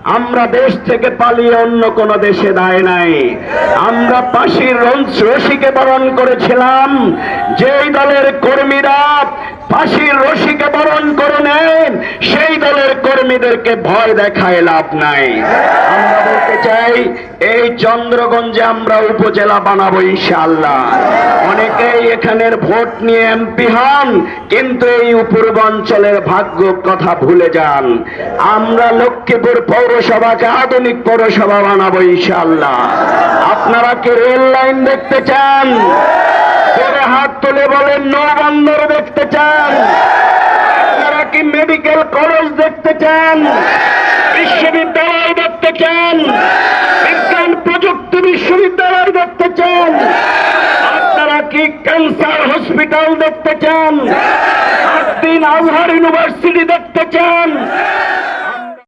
আমরা দেশ থেকে পালিয়ে অন্য কোন দেশে দায় নাই। আমরা ফাঁসির রশিকে বরণ করেছিলাম। যেই দলের কর্মীরা ফাঁসির রশিকে বরণ করে নেন, সেই দলের কর্মীদেরকে ভয় দেখায় লাভ নাই। আমরা বলতে চাই, এই চন্দ্রগঞ্জে আমরা উপজেলা বানাবো ইনশাআল্লাহ। অনেকেই এখানের ভোট নিয়ে এমপি হন, কিন্তু এই পূর্বাঞ্চলের ভাগ্য কথা ভুলে যান। আমরা লক্ষ্মীপুর পৌরসভাকে আধুনিক পৌরসভা বানাবো ইনশাআল্লাহ। আপনারা কি রেল লাইন দেখতে চান? পরে হাত তুলে বলেন নৌবন্দর দেখতে চান? আপনারা কি মেডিকেল কলেজ দেখতে চান? বিশ্ববিদ্যালয় দেখতে চান? বিজ্ঞান প্রযুক্তি বিশ্ববিদ্যালয় দেখতে চান? আপনারা কি ক্যান্সার হসপিটাল দেখতে চান? আজহার ইউনিভার্সিটি দেখতে চান?